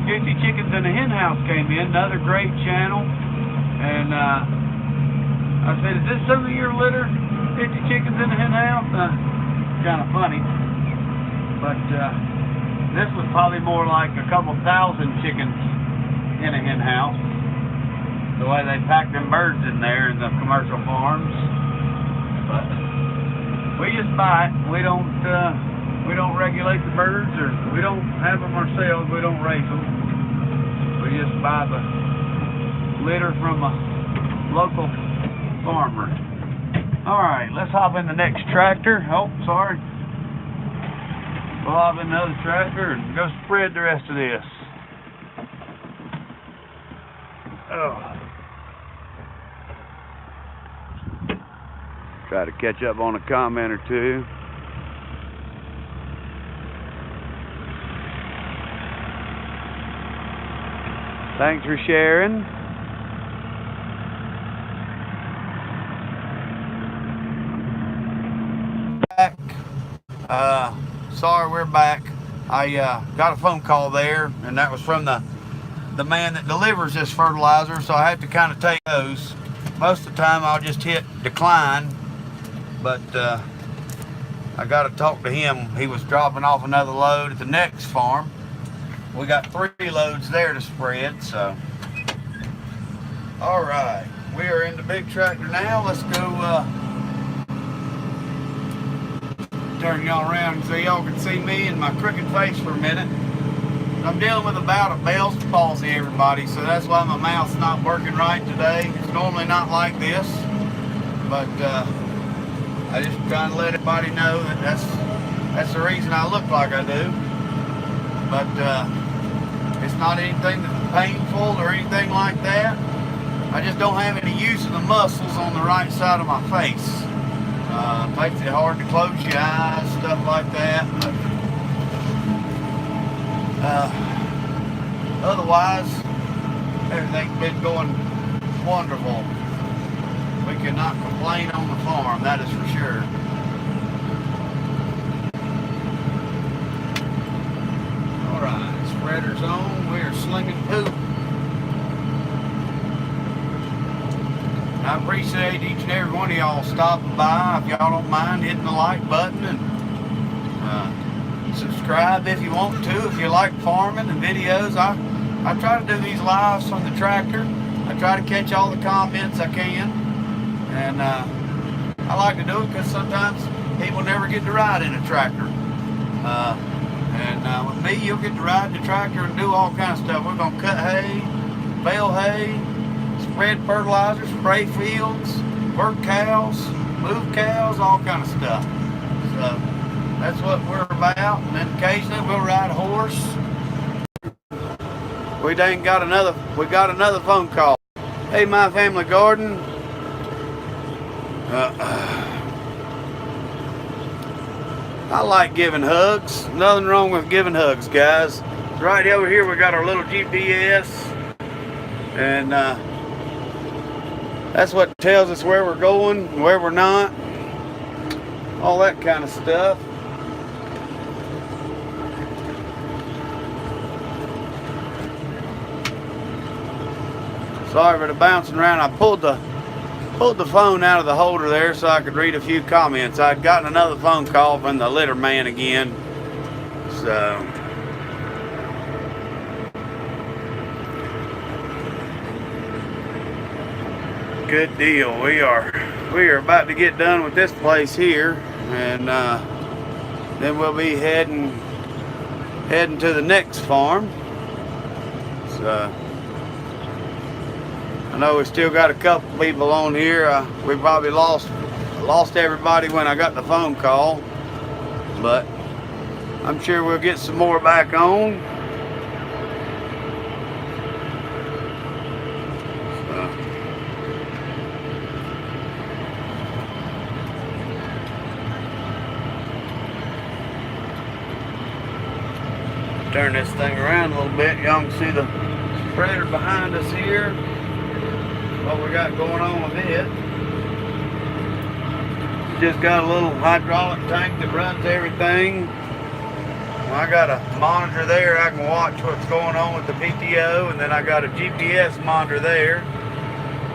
50 Chickens in the Hen House came in, another great channel, and I said, "Is this some of your litter? 50 Chickens in the Hen House?" Kind of funny. But this was probably more like a couple thousand chickens in a hen house. The way they pack them birds in there in the commercial farms. But we just buy it. We don't regulate the birds, or we don't have them ourselves. We don't raise them. We just buy the litter from a local farmer. Alright, let's hop in the next tractor. Oh, sorry. We'll hop in the other tractor and go spread the rest of this. Oh. Try to catch up on a comment or two. Thanks for sharing. Back. Sorry, we're back. I got a phone call there, and that was from the man that delivers this fertilizer, so I have to kind of take those. Most of the time I'll just hit decline, but I got to talk to him. He was dropping off another load at the next farm. We got 3 loads there to spread, so. All right, we are in the big tractor now. Let's go turn y'all around so y'all can see me and my crooked face for a minute. I'm dealing with a bout of Bell's palsy, everybody, so that's why my mouth's not working right today. It's normally not like this, but I just trying to let everybody know that that's the reason I look like I do. But it's not anything that's painful or anything like that. I just don't have any use of the muscles on the right side of my face. Makes it hard to close your eyes, stuff like that. But otherwise, everything's been going wonderful. We cannot complain on the farm, that is for sure. Alright, spreader's on. We are slinging poop. I appreciate each and every one of y'all stopping by. If y'all don't mind hitting the like button and subscribe if you want to. If you like farming and videos, I try to do these lives from the tractor. I try to catch all the comments I can, and I like to do it because sometimes people never get to ride in a tractor. And with me, you'll get to ride the tractor and do all kinds of stuff. We're gonna cut hay, bale hay, spread fertilizer, spray fields, work cows, move cows, all kind of stuff. So that's what we're about. And then occasionally we'll ride a horse. We got another phone call. Hey, my family garden. I like giving hugs. Nothing wrong with giving hugs, guys. Right over here we got our little GPS, and that's what tells us where we're going, where we're not, all that kind of stuff. Sorry for the bouncing around. I pulled the phone out of the holder there so I could read a few comments. I'd gotten another phone call from the litter man again, so. Good deal. We are about to get done with this place here, and then we'll be heading to the next farm. So I know we still got a couple people on here. We probably lost everybody when I got the phone call, but I'm sure we'll get some more back on. Turn this thing around a little bit. Y'all can see the spreader behind us here. What we got going on with it. Just got a little hydraulic tank that runs everything. I got a monitor there. I can watch what's going on with the PTO, and then I got a GPS monitor there.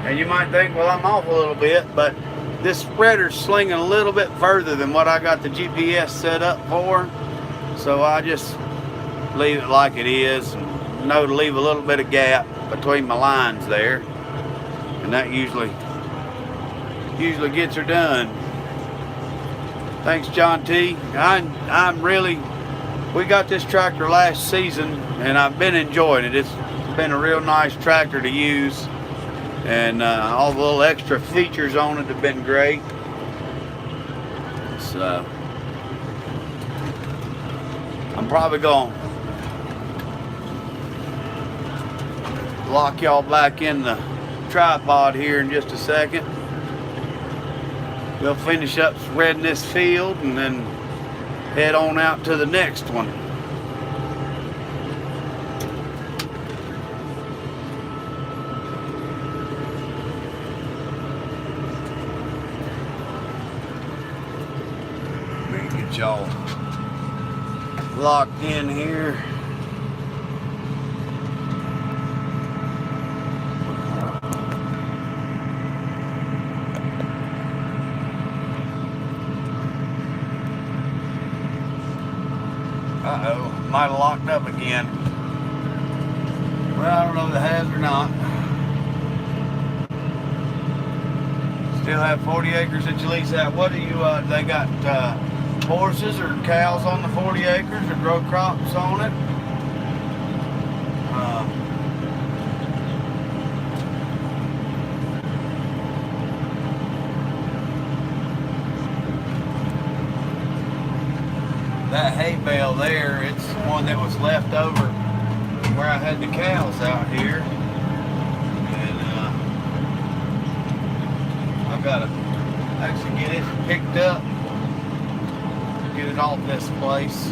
And you might think, well, I'm off a little bit, but this spreader's slinging a little bit further than what I got the GPS set up for. So I just leave it like it is, and know to leave a little bit of gap between my lines there, and that usually gets her done. Thanks, John T. We got this tractor last season, and I've been enjoying it. It's been a real nice tractor to use, and all the little extra features on it have been great. So I'm probably going to lock y'all back in the tripod here in just a second. We'll finish up spreading this field and then head on out to the next one. Let me get y'all locked in here. Uh-oh, might have locked up again. Well, I don't know if it has or not. Still have 40 acres that you lease out. What do you, they got horses or cows on the 40 acres or grow crops on it? That hay bale there, it's one that was left over where I had the cows out here. And I've got to actually get it picked up, get it off this place.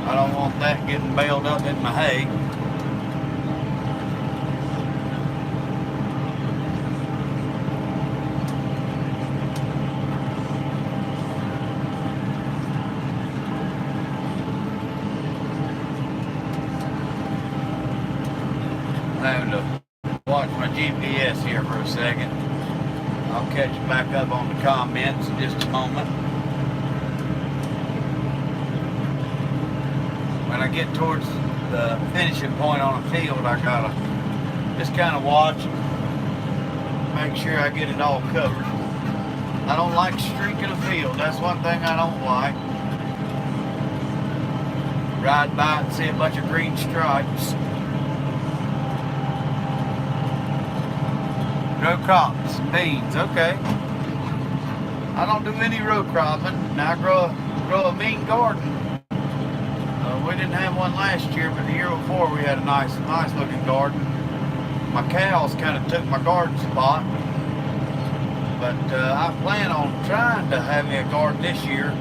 I don't want that getting baled up in my hay. Having to watch my GPS here for a second. I'll catch you back up on the comments in just a moment. When I get towards the finishing point on a field, I gotta just kind of watch and make sure I get it all covered. I don't like streaking a field. That's one thing I don't like. Ride by and see a bunch of green stripes. Row crops, beans, okay. I don't do any row cropping. Now I grow a mean garden. We didn't have one last year, but the year before we had a nice looking garden. My cows kind of took my garden spot, but I plan on trying to have me a garden this year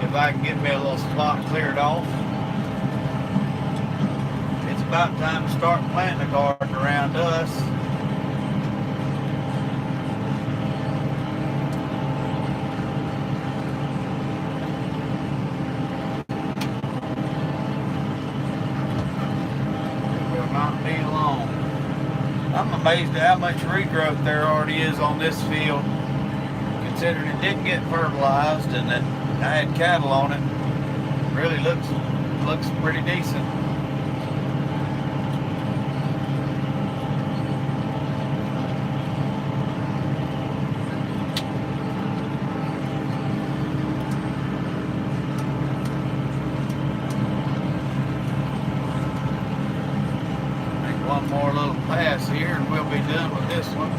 if I can get me a little spot cleared off. It's about time to start planting a garden around us. I'm amazed at how much regrowth there already is on this field, considering it didn't get fertilized and that I had cattle on it. Really looks pretty decent. One more little pass here and we'll be done with this one.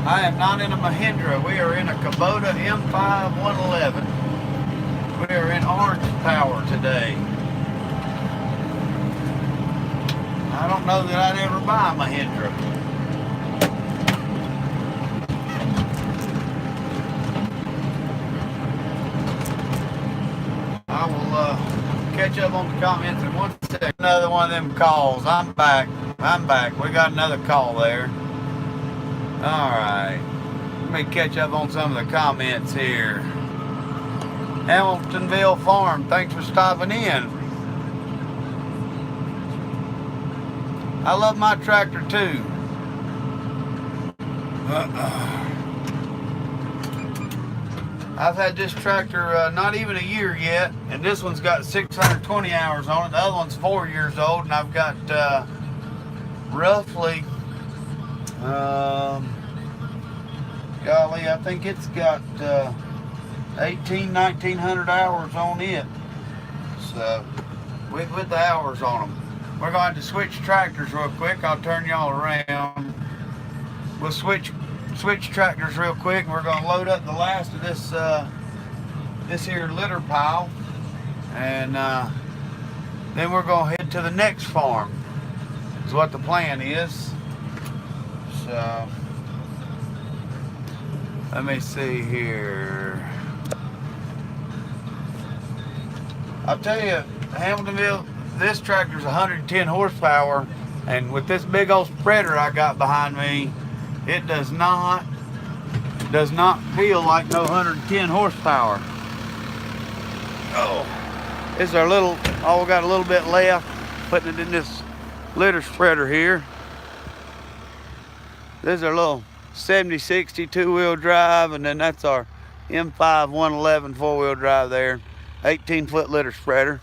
I am not in a Mahindra. We are in a Kubota M5 111. We are in orange power today. I don't know that I'd ever buy a Mahindra. I will catch up on the comments in 1 second. Another one of them calls. I'm back. We got another call there. Alright, let me catch up on some of the comments here. Hamiltonville Farm. Thanks for stopping in. I love my tractor too. I've had this tractor not even a year yet, and this one's got 620 hours on it. The other one's 4 years old, and I've got roughly, golly, I think it's got 1900 hours on it. So, with the hours on them. We're going to switch tractors real quick. I'll turn y'all around. We'll switch tractors real quick, and we're going to load up the last of this this here litter pile, and then we're going to head to the next farm is what the plan is. So let me see here. I'll tell you, Hamiltonville, this tractor's 110 horsepower, and with this big old spreader I got behind me, it does not feel like no 110 horsepower. Oh, this is our little, oh, we got a little bit left, putting it in this litter spreader here. This is our little 7060 two-wheel drive, and then that's our M5 111 four-wheel drive there, 18-foot litter spreader.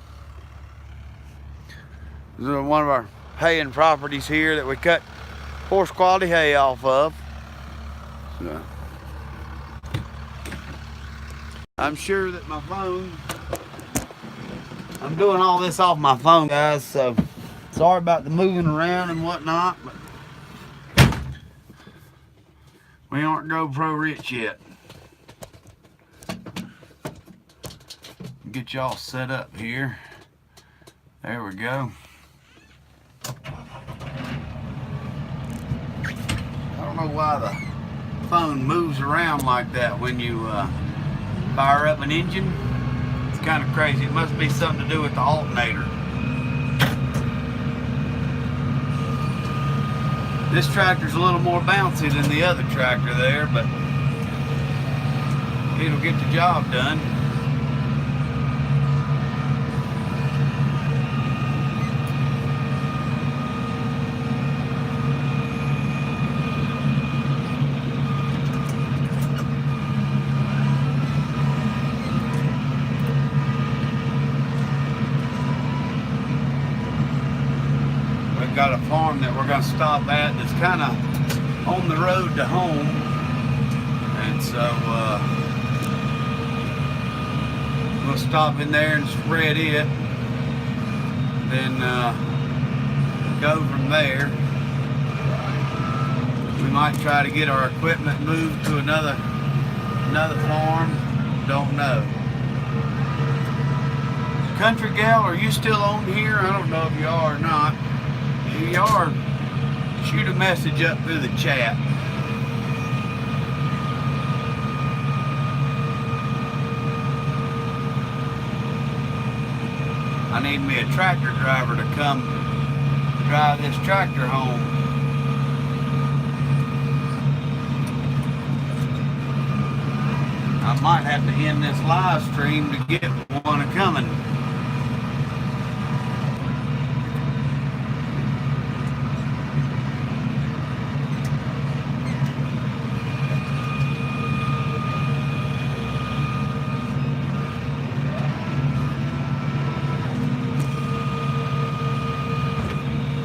This is one of our haying properties here that we cut horse quality hay off of. So, I'm sure that my phone, I'm doing all this off my phone, guys, so sorry about the moving around and whatnot, but we aren't GoPro rich yet. Get y'all set up here. There we go. I don't know why the phone moves around like that when you fire up an engine. It's kind of crazy. It must be something to do with the alternator. This tractor's a little more bouncy than the other tractor there, but it'll get the job done. Got a farm that we're going to stop at that's kind of on the road to home, and so we'll stop in there and spread it, then go from there. We might try to get our equipment moved to another farm, don't know. Country Gal, are you still on here? I don't know if you are or not. If you are, shoot a message up through the chat. I need me a tractor driver to come drive this tractor home. I might have to end this live stream to get one coming.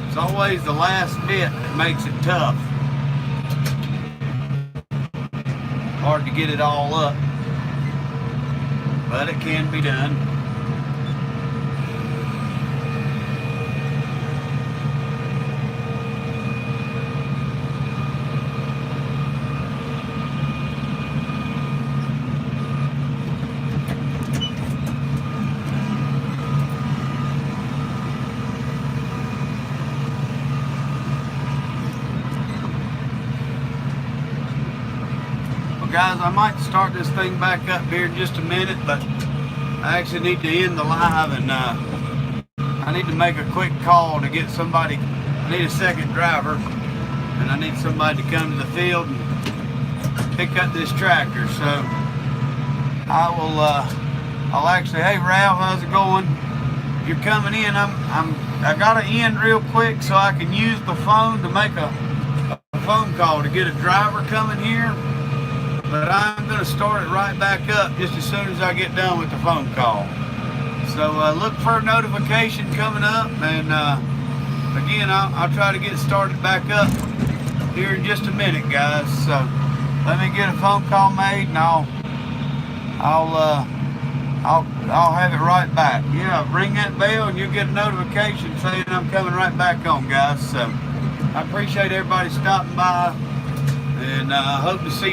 It's always the last bit that makes it tough. Hard to get it all up, but it can be done. Guys, I might start this thing back up here in just a minute, but I actually need to end the live, and I need to make a quick call to get somebody. I need a second driver, and I need somebody to come to the field and pick up this tractor. So I'll actually, hey Ralph, how's it going? You're coming in. I gotta end real quick so I can use the phone to make a phone call to get a driver coming here. But I'm gonna start it right back up just as soon as I get done with the phone call. So look for a notification coming up, and again, I'll try to get it started back up here in just a minute, guys. So let me get a phone call made, and I'll have it right back. Yeah, ring that bell and you'll get a notification saying I'm coming right back on, guys. So I appreciate everybody stopping by, and hope to see